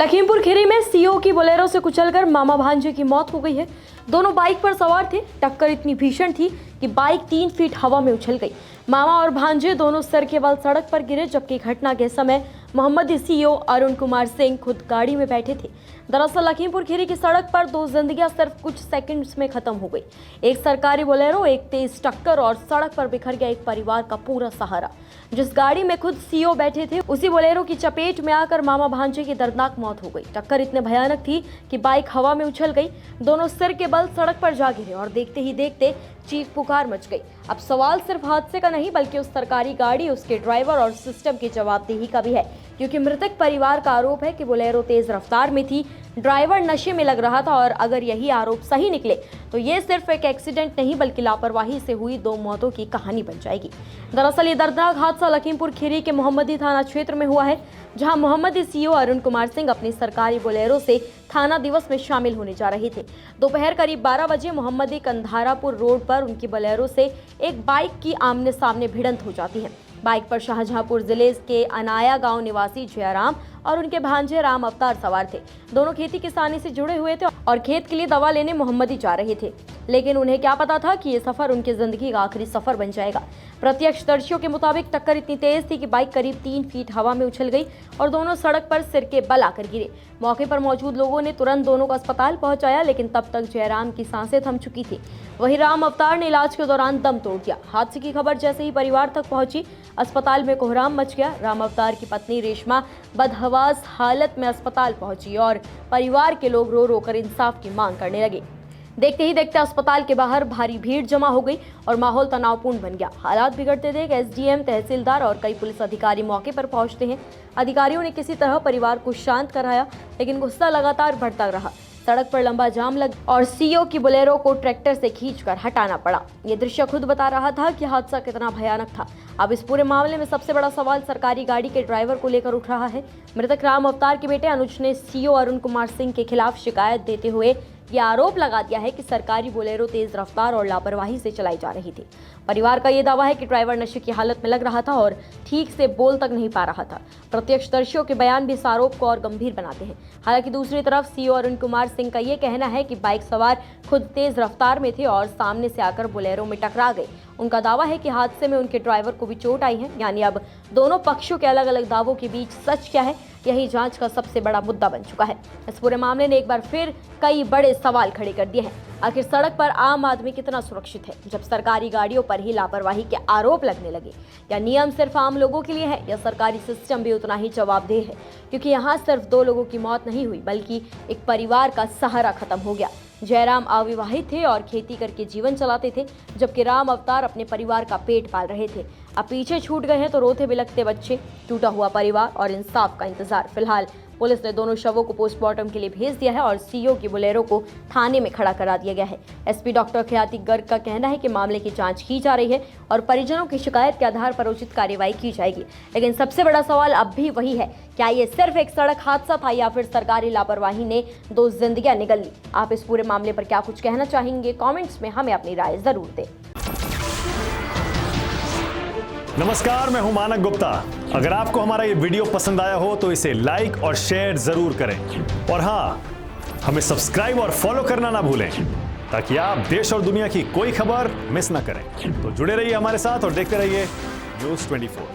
लखीमपुर खीरी में सीओ की बोलेरो से कुचलकर मामा भांजे की मौत हो गई है। दोनों बाइक पर सवार थे। टक्कर इतनी भीषण थी कि बाइक 3 फीट हवा में उछल गई। मामा और भांजे दोनों सर के बल सड़क पर गिरे, जबकि घटना के समय मोहम्मदी सीओ अरुण कुमार सिंह खुद गाड़ी में बैठे थे। दरअसल लखीमपुर खीरी की सड़क पर दो जिंदगियां सिर्फ कुछ सेकंड्स में खत्म हो गई। एक सरकारी बोलेरो, एक तेज टक्कर और सड़क पर बिखर गया एक परिवार का पूरा सहारा। जिस गाड़ी में खुद सीओ बैठे थे, उसी बोलेरो की चपेट में आकर मामा भांजे की दर्दनाक मौत हो गई। टक्कर इतने भयानक थी कि बाइक हवा में उछल गई। दोनों सिर के बल सड़क पर जा गिरे और देखते ही देखते चीख पुकार मच गई। अब सवाल सिर्फ हादसे का नहीं, बल्कि उस सरकारी गाड़ी, उसके ड्राइवर और सिस्टम की जवाबदेही का भी है, क्योंकि मृतक परिवार का आरोप है कि बोलेरो तेज रफ्तार में थी, ड्राइवर नशे में लग रहा था और अगर यही आरोप सही निकले तो ये सिर्फ एक एक्सीडेंट नहीं, बल्कि लापरवाही से हुई 2 मौतों की कहानी बन जाएगी। दरअसल ये दर्दनाक हादसा लखीमपुर खीरी के मोहम्मदी थाना क्षेत्र में हुआ है, जहां मोहम्मदी सीओ अरुण कुमार सिंह अपनी सरकारी बोलेरो से थाना दिवस में शामिल होने जा रहे थे। दोपहर करीब 12 बजे मोहम्मदी कंधारापुर रोड पर उनकी बोलेरो से एक बाइक की आमने सामने भिड़ंत हो जाती है। बाइक पर शाहजहांपुर जिले के अनाया गांव निवासी जयराम और उनके भांजे राम अवतार सवार थे। दोनों खेती किसानी से जुड़े हुए थे और खेत के लिए दवा लेने मोहम्मदी जा रहे थे, लेकिन उन्हें क्या पता था कि ये सफर उनकी जिंदगी का आखिरी सफर बन जाएगा। प्रत्यक्षदर्शियों के मुताबिक टक्कर इतनी तेज थी कि बाइक करीब 3 फीट हवा में उछल गई और दोनों सड़क पर सिर के बल आकर गिरे। मौके पर मौजूद लोगों ने तुरंत दोनों को अस्पताल पहुंचाया, लेकिन तब तक जयराम की सांसें थम चुकी थी। वहीं राम अवतार ने इलाज के दौरान दम तोड़ दिया। हादसे की खबर जैसे ही परिवार तक पहुंची, अस्पताल में कोहराम मच गया। राम अवतार की पत्नी रेशमा बदहवास हालत में अस्पताल पहुंची और परिवार के लोग रो रो कर इंसाफ की मांग करने लगे। देखते ही देखते अस्पताल के बाहर भारी भीड़ जमा हो गई और माहौल तनावपूर्ण बन गया। हालात बिगड़ते देख एसडीएम, तहसीलदार और कई पुलिस अधिकारी मौके पर पहुंचते हैं। अधिकारियों ने किसी तरह परिवार को शांत कराया, लेकिन गुस्सा लगातार बढ़ता रहा। सड़क पर लंबा जाम लग और सीओ की बोलेरो को ट्रैक्टर से खींचकर हटाना पड़ा। ये दृश्य खुद बता रहा था कि हादसा कितना भयानक था। अब इस पूरे मामले में सबसे बड़ा सवाल सरकारी गाड़ी के ड्राइवर को लेकर उठ रहा है। मृतक राम अवतार के बेटे अनुज ने सीओ अरुण कुमार सिंह के खिलाफ शिकायत देते हुए ये आरोप लगा दिया है कि सरकारी बोलेरो तेज रफ्तार और लापरवाही से चलाई जा रही थी। परिवार का ये दावा है कि ड्राइवर नशे की हालत में लग रहा था और ठीक से बोल तक नहीं पा रहा था। प्रत्यक्षदर्शियों के बयान भी इस आरोप को और गंभीर बनाते हैं। हालांकि दूसरी तरफ सीओ अरुण कुमार सिंह का ये कहना है कि बाइक सवार खुद तेज रफ्तार में थे और सामने से आकर बोलेरो में टकरा गए। उनका दावा है कि हादसे में उनके ड्राइवर को भी चोट आई है। यानी अब दोनों पक्षों के अलग अलग दावों के बीच सच क्या है, यही जांच का सबसे बड़ा मुद्दा बन चुका है। इस पूरे मामले ने एक बार फिर कई बड़े सवाल खड़े कर दिए हैं। आखिर सड़क पर आम आदमी कितना सुरक्षित है जब सरकारी गाड़ियों पर ही लापरवाही के आरोप लगने लगे? या नियम सिर्फ आम लोगों के लिए है, या सरकारी सिस्टम भी उतना ही जवाबदेह है? क्योंकि यहाँ सिर्फ 2 लोगों की मौत नहीं हुई, बल्कि एक परिवार का सहारा खत्म हो गया। जयराम अविवाहित थे और खेती करके जीवन चलाते थे, जबकि राम अवतार अपने परिवार का पेट पाल रहे थे। अब पीछे छूट गए हैं तो रोते बिलखते बच्चे, टूटा हुआ परिवार और इंसाफ का इंतजार। फिलहाल पुलिस ने दोनों शवों को पोस्टमार्टम के लिए भेज दिया है और सीओ की बोलेरो को थाने में खड़ा करा दिया गया है। एसपी डॉक्टर ख्याति गर्ग का कहना है कि मामले की जांच की जा रही है और परिजनों की शिकायत के आधार पर उचित कार्रवाई की जाएगी। लेकिन सबसे बड़ा सवाल अब भी वही है, क्या ये सिर्फ एक सड़क हादसा था या फिर सरकारी लापरवाही ने 2 जिंदगियां निगल ली? आप इस पूरे मामले पर क्या कुछ कहना चाहेंगे? कॉमेंट्स में हमें अपनी राय जरूर दें। नमस्कार, मैं हूं मानक गुप्ता। अगर आपको हमारा ये वीडियो पसंद आया हो तो इसे लाइक और शेयर जरूर करें, और हाँ, हमें सब्सक्राइब और फॉलो करना ना भूलें, ताकि आप देश और दुनिया की कोई खबर मिस ना करें। तो जुड़े रहिए हमारे साथ और देखते रहिए न्यूज़ 24।